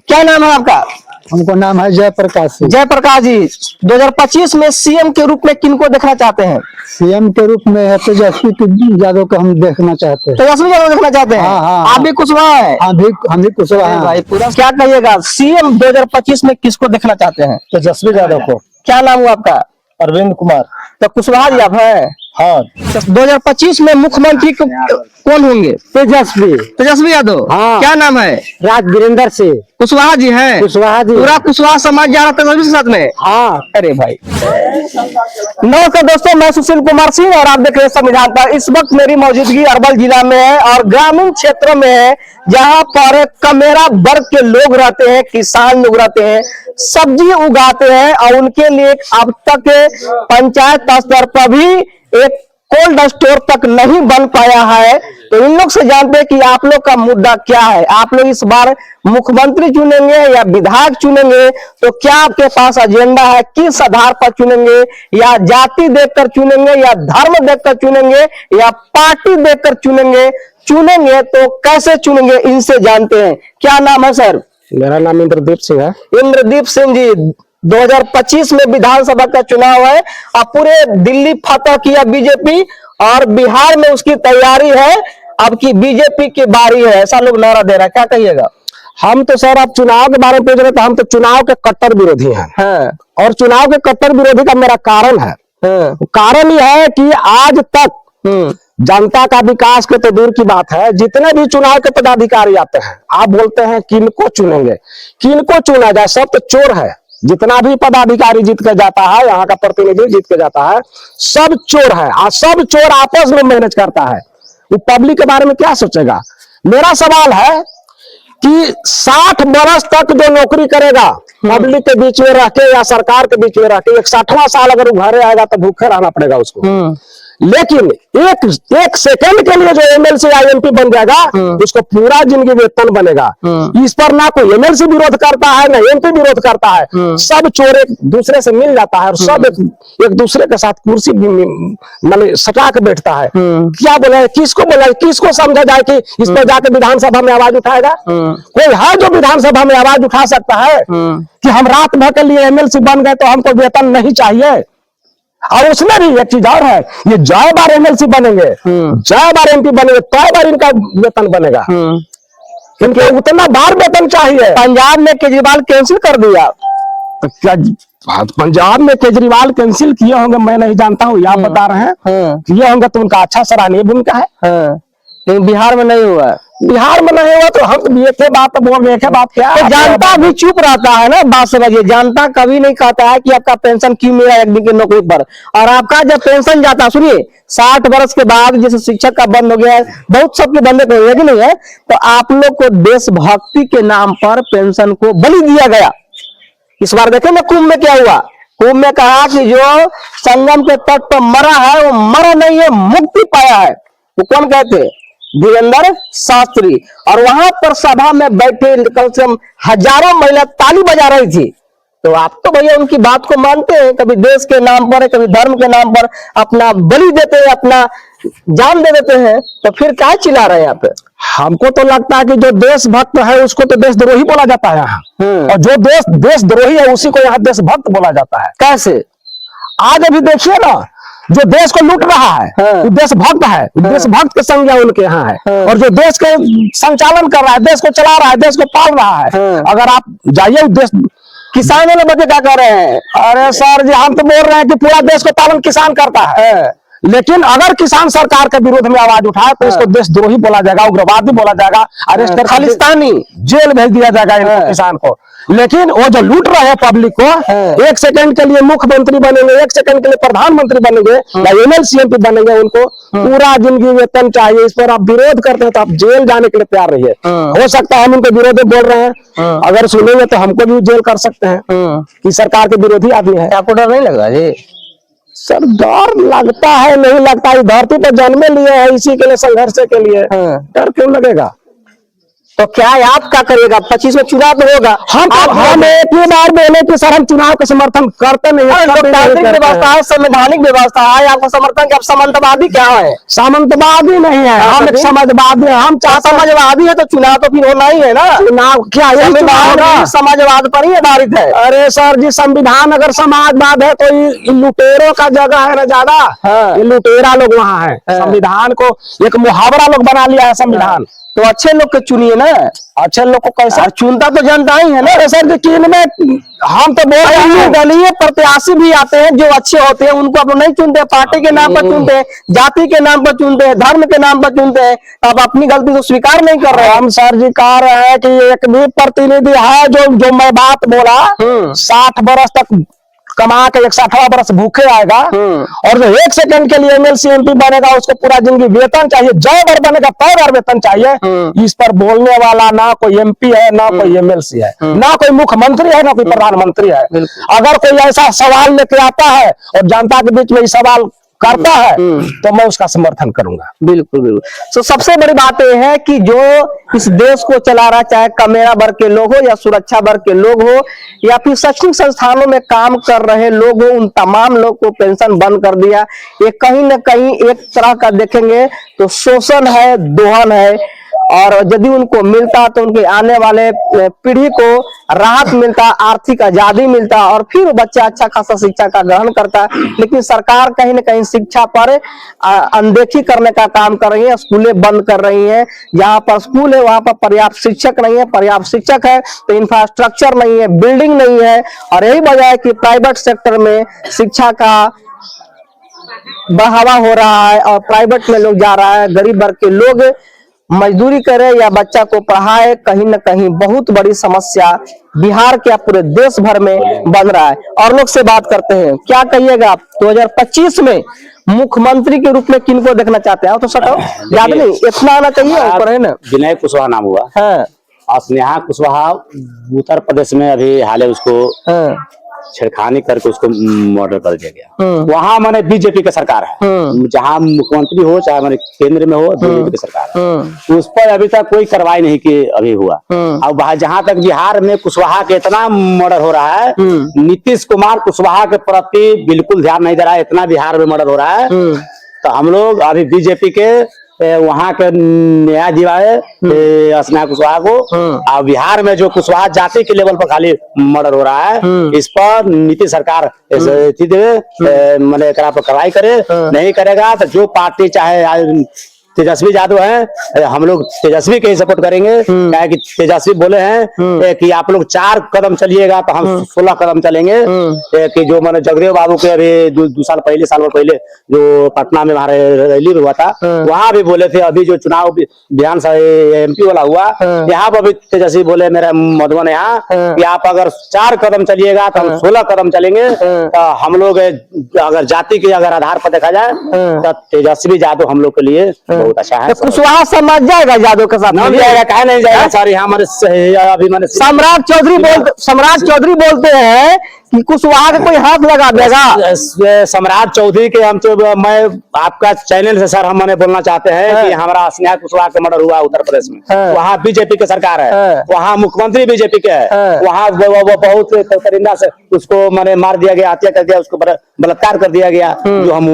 क्या नाम है आपका? हमको नाम है जयप्रकाश सिंह। जयप्रकाश जी, 2025 में सीएम के रूप में किनको देखना चाहते हैं? सीएम के रूप में है तेजस्वी यादव को हम देखना चाहते हैं। तेजस्वी यादव देखना चाहते हैं? हाँ। आप भी कुशवाहा है? हम भी कुशवाहा हैं। भाई पूरा क्या कहिएगा, सीएम 2025 में किसको देखना चाहते हैं? तेजस्वी यादव को। क्या नाम हुआ आपका? अरविंद कुमार। तो कुशवाहा जी आप है? हाँ। तो 2025 में मुख्यमंत्री कौन होंगे? तेजस्वी यादव। हाँ। क्या नाम है? वीरेंद्र सिंह। कुशवाहा जी है? कुशवाहा जी। पूरा कुशवाहा समाज जा रहा था तेजस्वी के साथ में? हाँ। अरे भाई, नमस्कार दोस्तों, मैं सुशील कुमार सिंह और आप देख रहे हैं संविधान पर। इस वक्त मेरी मौजूदगी अरवल जिला में है और ग्रामीण क्षेत्रों में है, जहां पर कमेरा वर्ग के लोग रहते हैं, किसान लोग रहते हैं, सब्जी उगाते हैं और उनके लिए अब तक पंचायत स्तर पर भी एक कोल्ड स्टोर तक नहीं बन पाया है। तो इन लोग से जानते हैं कि आप लोग का मुद्दा क्या है। आप लोग इस बार मुख्यमंत्री चुनेंगे या विधायक चुनेंगे, तो क्या आपके पास एजेंडा है? किस आधार पर चुनेंगे? या जाति देखकर चुनेंगे, या धर्म देखकर चुनेंगे, या पार्टी देखकर चुनेंगे? चुनेंगे तो कैसे चुनेंगे, इनसे जानते हैं। क्या नाम है सर? मेरा नाम इंद्रदीप सिंह है। इंद्रदीप सिंह जी, 2025 में विधानसभा का चुनाव है और पूरे दिल्ली फतह किया बीजेपी और बिहार में उसकी तैयारी है। अब की बीजेपी की बारी है, ऐसा लोग नारा दे रहा है। क्या कहिएगा? हम तो सर आप चुनाव के बारे में पूछ रहे, तो हम तो चुनाव के कट्टर विरोधी हैं। हाँ। और चुनाव के कट्टर विरोधी का मेरा कारण है। हाँ। कारण यह है कि आज तक जनता का विकास के तो दूर की बात है, जितने भी चुनाव के पदाधिकारी आते हैं, आप बोलते हैं किनको चुनेंगे, किनको चुना जाए, सब तो चोर है। जितना भी पदाधिकारी जीत के जाता है, यहाँ का प्रतिनिधि जीत के जाता है, सब चोर है। आज सब चोर आपस में मैनेज करता है। वो पब्लिक के बारे में क्या सोचेगा? मेरा सवाल है कि 60 वर्ष तक जो नौकरी करेगा पब्लिक के बीच में रह के या सरकार के बीच में रह के, 60वां साल अगर वो घरे आएगा तो भूखे रहना पड़ेगा उसको। लेकिन एक सेकंड के लिए जो एमएलसी या एमपी बन जाएगा, उसको पूरा जिंदगी वेतन बनेगा। इस पर ना कोई एमएलसी विरोध करता है, ना एमपी विरोध करता है। सब चोर एक दूसरे से मिल जाता है और सब एक दूसरे के साथ कुर्सी मतलब सटा के बैठता है। क्या बोले, किसको बोले, किसको समझा जाए कि इस पर जाकर विधानसभा में आवाज उठाएगा? कोई है जो विधानसभा में आवाज उठा सकता है कि हम रात भर के लिए एमएलसी बन गए तो हमको वेतन नहीं चाहिए? और उसमें भी एक चीज और है, ये जय बार एमएलसी बनेंगे, जय बार एमपी बनेंगे, तय बार इनका वेतन बनेगा। इनके उतना बार वेतन चाहिए। पंजाब में केजरीवाल कैंसिल कर दिया, तो क्या पंजाब में केजरीवाल कैंसिल किए होंगे मैं नहीं जानता हूँ, आप बता रहे हैं किए होंगे, तो उनका अच्छा सराहनीय भूमिका है। लेकिन बिहार में नहीं हुआ। बिहार में नहीं हुआ तो हम तो एक बात बोल रहे, एक बात क्या तो जनता भी चुप रहता है ना। बात समझिए, जनता कभी नहीं कहता है कि आपका पेंशन क्यों मिला एक दिन की नौकरी पर। और आपका जब पेंशन जाता है, सुनिए, 60 वर्ष के बाद जैसे शिक्षक का बंद हो गया है, बहुत सबके बंद हो गया नहीं है, तो आप लोग को देशभक्ति के नाम पर पेंशन को बलि दिया गया। इस बार देखे ना कुंभ में क्या हुआ। कुंभ में कहा कि जो संगम के तट पर मरा है वो मरा नहीं है, मुक्ति पाया है। वो कौन कहते? धीरेन्द्र शास्त्री। और वहां पर सभा में बैठे कम से कम हजारों महिला ताली बजा रही थी। तो आप तो भैया उनकी बात को मानते हैं, कभी देश के नाम पर, कभी धर्म के नाम पर अपना बलि देते हैं, अपना जान दे देते हैं, तो फिर क्या चिल्ला रहे हैं यहाँ पे? हमको तो लगता है कि जो देशभक्त है उसको तो देशद्रोही बोला जाता है यहाँ, और जो देशद्रोही है उसी को यहाँ देशभक्त बोला जाता है। कैसे? आज अभी देखिए ना, जो देश को लूट रहा है वो देशभक्त है, देशभक्त की संज्ञा उनके यहाँ है। और जो देश के संचालन कर रहा है, देश को चला रहा है, देश को पाल रहा है, अगर आप जाइए देश, किसानों ने बच्चे क्या कर रहे हैं? अरे सर जी, हम तो बोल रहे हैं कि पूरा देश को पालन किसान करता है। लेकिन अगर किसान सरकार के विरोध में आवाज उठाए तो इसको देशद्रोही बोला जाएगा, उग्रवादी बोला जाएगा, अरेस्ट कर खालिस्तानी, जेल भेज दिया जाएगा इनको किसान को। लेकिन वो जो लूट रहे हैं पब्लिक को, एक सेकंड के लिए मुख्यमंत्री बनेंगे, एक सेकंड के लिए प्रधानमंत्री बनेंगे या एमएलसी एमपी बनेंगे, उनको पूरा जिंदगी वेतन चाहिए। इस पर आप विरोध करते हैं तो आप जेल जाने के लिए तैयार रहिए। हो सकता है हम उनके विरोध में बोल रहे हैं, अगर सुनेंगे तो हमको भी जेल कर सकते हैं कि सरकार के विरोधी आदमी है। आपको डर नहीं लग रहा जी? सर डर लगता है, नहीं लगता है, धरती पर जन्मे लिए हैं इसी के लिए, संघर्ष के लिए, डर क्यों लगेगा? तो क्या है, आप क्या करिएगा? 25 में चुनाव तो होगा। हम एक ही बार बोले कि सर हम चुनाव का समर्थन करते नहीं, कभी नहीं लोकतांत्रिक करते व्यवस्था हैं। है, संवैधानिक व्यवस्था है, आपका समर्थन कि आप सामंतवादी क्या है? सामंतवादी नहीं है, हम एक तभी? समाजवादी हैं। हम चाहते हैं समाजवादी है तो चुनाव तो फिर होना ही है ना। चुनाव क्या यही चुनाव संविधान होगा? भी समाजवाद पर ही आधारित है। अरे सर जी, संविधान अगर समाजवाद है तो ये लुटेरों का जगह है ना ज्यादा। हाँ। ये लुटेरा लोग वहाँ है। हाँ। संविधान को एक मुहावरा लोग बना लिया है संविधान। तो अच्छे लोग के चुनिए ना। अच्छे लोग को कैसे और चुनता तो जनता ही है ना। अरे सर जी, किन में हम तो बोल रहे हैं दलीय प्रत्याशी भी आते हैं जो अच्छे होते हैं, उनको आप नहीं चुनते, पार्टी के नाम पर चुनते हैं, जाति के नाम पर चुनते हैं, धर्म के नाम पर चुनते हैं। आप अपनी गलती को स्वीकार नहीं कर रहे हैं। हम सर जी कह रहे हैं कि एक भी प्रतिनिधि है जो मैं बात बोला 60 बरस तक कमा के 61वां बरस भूखे आएगा, और जो 1 सेकंड के लिए एमएलसी एमपी बनेगा उसको पूरा जिंदगी वेतन चाहिए, जो बार बनेगा 100 बार वेतन चाहिए। इस पर बोलने वाला ना कोई एमपी है, ना कोई एमएलसी है, ना कोई मुख्यमंत्री है, ना कोई प्रधानमंत्री है। अगर कोई ऐसा सवाल लेके आता है और जनता के बीच में ये सवाल करता है तो मैं उसका समर्थन करूंगा। बिल्कुल बिल्कुल। तो सबसे बड़ी बात यह है कि जो इस देश को चला रहा, चाहे कमेरा वर्ग के लोग हो या सुरक्षा वर्ग के लोग हो या फिर शैक्षणिक संस्थानों में काम कर रहे लोग हो, उन तमाम लोग को पेंशन बंद कर दिया। ये कहीं ना कहीं एक तरह का देखेंगे तो शोषण है, दोहन है। और यदि उनको मिलता तो उनके आने वाले पीढ़ी को राहत मिलता, आर्थिक आजादी मिलता और फिर बच्चा अच्छा खासा शिक्षा का ग्रहण करता। लेकिन सरकार कहीं ना कहीं शिक्षा पर अनदेखी करने का काम कर रही है, स्कूलें बंद कर रही हैं। जहां पर स्कूल है वहां पर पर्याप्त शिक्षक नहीं है, पर्याप्त शिक्षक है तो इंफ्रास्ट्रक्चर नहीं है, बिल्डिंग नहीं है। और यही वजह है कि प्राइवेट सेक्टर में शिक्षा का बढ़ावा हो रहा है और प्राइवेट में लोग जा रहा है। गरीब वर्ग के लोग मजदूरी करे या बच्चा को पढ़ाए, कहीं ना कहीं बहुत बड़ी समस्या बिहार के पूरे देश भर में बन रहा है। और लोग से बात करते हैं, क्या कहिएगा आप 2025 में मुख्यमंत्री के रूप में किनको देखना चाहते हैं? तो सटो याद नहीं, इतना आना चाहिए ऊपर है ना। विनय कुशवाहा नाम हुआ। हाँ और स्नेहा कुशवाहा उत्तर प्रदेश में अभी हाल ही उसको हाँ छेड़खानी करके उसको मर्डर कर दिया गया। वहाँ मैंने बीजेपी की सरकार है, जहाँ मुख्यमंत्री हो चाहे मैंने केंद्र में हो, बीजेपी की सरकार है। उस पर अभी तक कोई कार्रवाई नहीं की अभी हुआ। अब जहाँ तक बिहार में कुशवाहा के इतना मर्डर हो रहा है, नीतीश कुमार कुशवाहा के प्रति बिल्कुल ध्यान नहीं दे रहा है, इतना बिहार में मर्डर हो रहा है। तो हम लोग अभी बीजेपी के वहाँ के न्याय दिवाए स्नेहा कुशवाहा को। और बिहार में जो कुशवाहा जाति के लेवल पर खाली मर्डर हो रहा है, इस पर नीतीश सरकार मैंने कार्रवाई करे। नहीं करेगा तो जो पार्टी चाहे तेजस्वी यादव है, हम लोग तेजस्वी के ही सपोर्ट करेंगे। क्या है कि तेजस्वी बोले हैं कि आप लोग 4 कदम चलिएगा तो हम 16 कदम चलेंगे। कि जो मैंने जगदेव बाबू के अभी 2 साल पहले जो पटना में हमारे रैली हुआ था, वहां भी बोले थे। अभी जो चुनाव विधानसभा एमपी वाला हुआ, यहाँ पर भी तेजस्वी बोले मेरा मधुबन यहाँ कि आप अगर 4 कदम चलिएगा तो हम 16 कदम चलेंगे। तो हम लोग अगर जाति के अगर आधार पर देखा जाए तो तेजस्वी यादव हम लोग के लिए बहुत अच्छा है। तो कुशवाहा समझ जाएगा यादव के साथ? नहीं जाएगा, कहे नहीं जाएगा सर। यहाँ हमारे अभी मैंने सम्राट चौधरी बोलते हैं कि कुशवाहा का कोई हाथ लगा देगा। सम्राट चौधरी के हम तो मैं आपका चैनल से सर हम मैंने बोलना चाहते हैं कि हमारा स्नेहा कुशवाहा का मर्डर हुआ उत्तर प्रदेश में, वहाँ बीजेपी की सरकार है, वहाँ मुख्यमंत्री बीजेपी के है, वहाँ वो बहुत परिंदा से उसको मैंने मार दिया गया, हत्या कर दिया, उसको बलात्कार कर दिया गया। जो हम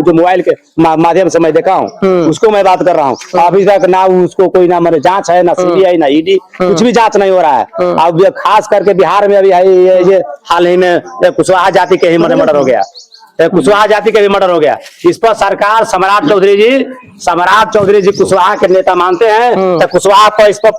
जो मोबाइल के माध्यम से मैं देखा हूँ, उसको मैं बात कर रहा हूँ। अभी तक ना उसको कोई ना मेरे जांच है, ना सीबीआई, ना ईडी, कुछ भी जांच नहीं हो रहा है। अब खास करके बिहार में अभी ये हाल ही में कुशवाहा जाति के ही मर्डर हो गया, कुशवाहा जाति के भी मर्डर हो गया। इस पर सरकार सम्राट चौधरी जी कुशवाहा के नेता मानते हैं तो कुशवाहा पर इस पर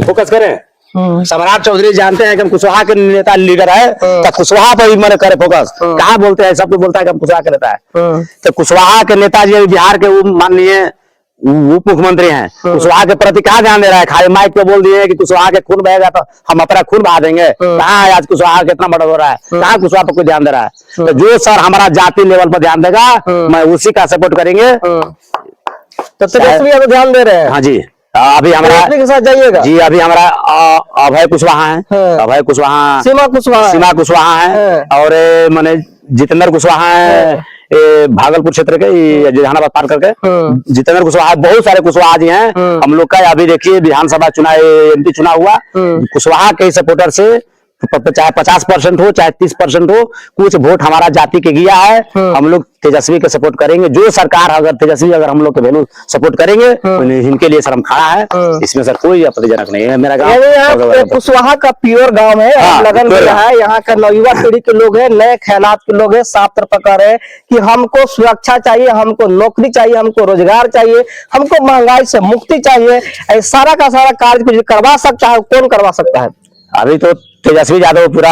फोकस करें। सम्राट चौधरी जानते हैं कि हम कुशवाहा के नेता लीडर है, तो कुशवाहा पर ही करे फोकस। कहाँ बोलते हैं, सब कुछ बोलता है कि हम कुशवाहा के नेता है। तो कुशवाहा के नेताजी बिहार के माननीय उप मुख्यमंत्री हैं, कुशवाहा के प्रति कहाँ ध्यान दे रहा है? खाली माइक पे बोल दिए कि कुशवाहा के खून बहेगा तो हम अपना खून बहा देंगे। कहाँ है आज कुशवाहा कितना मर्डर हो रहा है? कहाँ कुशवाहा पर कोई ध्यान दे रहा है? तो जो सर हमारा जाति लेवल पर ध्यान देगा, मैं उसी का सपोर्ट करेंगे। तो तेजस्वी यादव ध्यान दे रहे हैं। हाँ जी, अभी हमारा के साथ जाइएगा जी। अभी हमारा अभय कुशवाहा है, अभय कुशवाहा, सीमा कुशवाहा है और मैंने जितेंद्र कुशवाहा है, भागलपुर क्षेत्र के ये जहानाबाद पार करके जितेंद्र कुशवाहा, बहुत सारे कुशवाहा जी हैं हम लोग का। अभी देखिए विधानसभा चुनाव, एमपी चुनाव हुआ, कुशवाहा के सपोर्टर से चाहे 50% हो चाहे 30% हो, कुछ वोट हमारा जाति के गया है। हम लोग तेजस्वी के सपोर्ट करेंगे। जो सरकार अगर तेजस्वी अगर हम लोग के वैल्यू सपोर्ट करेंगे तो इनके लिए सर हम खड़ा है। इसमें सर कोई आपत्तिजनक नहीं है। मेरा गाँव कुशवाहा का प्योर गांव है, लगन में है। यहाँ का नौयुवा पीढ़ी के लोग हैं, नए ख्यालात के लोग हैं, साफ तरफ है कि हमको सुरक्षा चाहिए, हमको नौकरी चाहिए, हमको रोजगार चाहिए, हमको महंगाई से मुक्ति चाहिए। सारा का सारा कार्य करवा सकता है, कौन करवा सकता है? अभी तो तेजस्वी यादव पूरा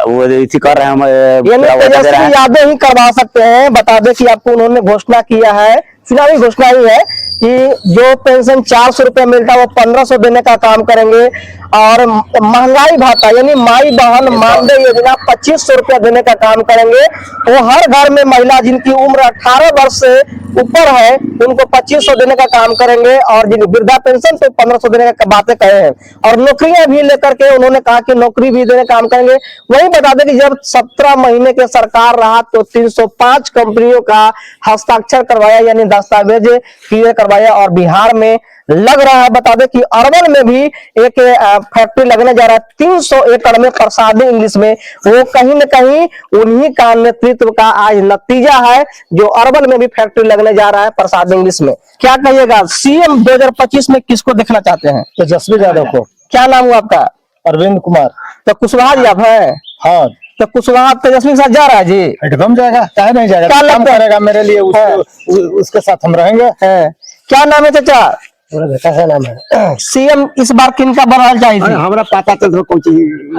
वो इसी कर रहे हैं, तेजस्वी यादव ही करवा सकते हैं। बता दें कि आपको उन्होंने घोषणा किया है, चुनावी घोषणा ही है कि जो पेंशन 400 रुपए मिलता है वो 1500 देने का काम करेंगे, और महंगाई भत्ता यानी माई बहन मानदेय योजना 2500 रुपया देने का काम करेंगे। वो हर घर में महिला जिनकी उम्र 18 वर्ष से ऊपर है उनको 2500 देने का काम करेंगे, और जिन वृद्धा पेंशन तो 1500 देने का बातें कहे हैं। और नौकरियां भी लेकर के उन्होंने कहा कि नौकरी भी देने का काम करेंगे। वही बता दें कि जब 17 महीने के सरकार रहा तो 305 कंपनियों का हस्ताक्षर करवाया, यानी दस्तावेज क्लियर करवाया। और बिहार में लग रहा है, बता दें कि अरवल में भी एक फैक्ट्री लगने जा रहा है 300 एकड़ में, प्रसादी इंग्लिश में। वो कहीं न कहीं उन्हीं का नेतृत्व का आज नतीजा है जो अरवल में भी फैक्ट्री लगने जा रहा है प्रसादी इंग्लिश में। क्या कहिएगा, सीएम 2025 में किसको देखना चाहते हैं? तेजस्वी यादव को। क्या नाम हुआ आपका? अरविंद कुमार। तो कुशवाहा जी आप है? हाँ। तो कुशवाहा तेजस्वी के साथ जा रहा है जी? एकदम जाएगा, चाहे नहीं जाएगा, क्या काम लगता करेगा मेरे लिए, उसके साथ हम रहेंगे। क्या नाम है चाचा? मेरा बेटा का नाम है। सीएम इस बार किनका बनना चाहिए? हमारा पता चल कौन चीज।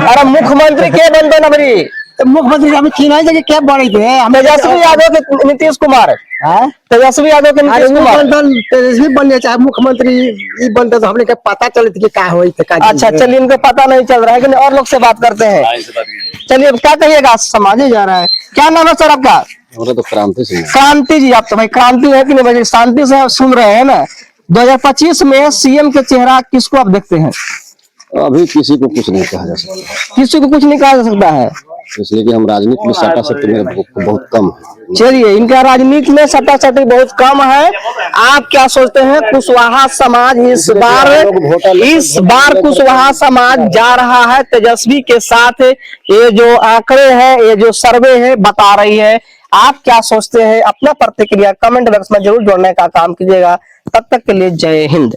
अरे मुख्यमंत्री के बनते ना मेरी? मुख्यमंत्री हमें चुनाई जगह क्या बड़ी थे? तेजस्वी यादव के नीतीश कुमार, तेजस्वी यादव के नीतीश कुमार। तेजस्वी बनने चाहे मुख्यमंत्री बनते तो हमने पता चलती कि क्या हुई थे। अच्छा चलिए, इनको पता नहीं चल रहा है कि और लोग से बात करते हैं। चलिए क्या कहिएगा, समाज ही जा रहा है। क्या नाम है सर आपका? तो क्रांति सिंह। क्रांति जी, आप तो भाई क्रांति है कि नहीं भाई? शांति से सुन रहे हैं ना। 2025 में सीएम के चेहरा किसको आप देखते हैं? अभी किसी को कुछ नहीं कहा जा सकता। किसी को कुछ नहीं कहा जा सकता है, इसलिए कि हम राजनीति में सट्टा सट्टी में बहुत कम है। चलिए, इनका राजनीति में सट्टा सट्टी बहुत कम है। आप क्या सोचते हैं, कुशवाहा समाज इस बार कुशवाहा समाज जा रहा है तेजस्वी के साथ? ये जो आंकड़े हैं, ये जो सर्वे है बता रही है। आप क्या सोचते हैं? अपना प्रतिक्रिया कमेंट बॉक्स में जरूर जोड़ने का काम कीजिएगा। तब तक के लिए जय हिंद।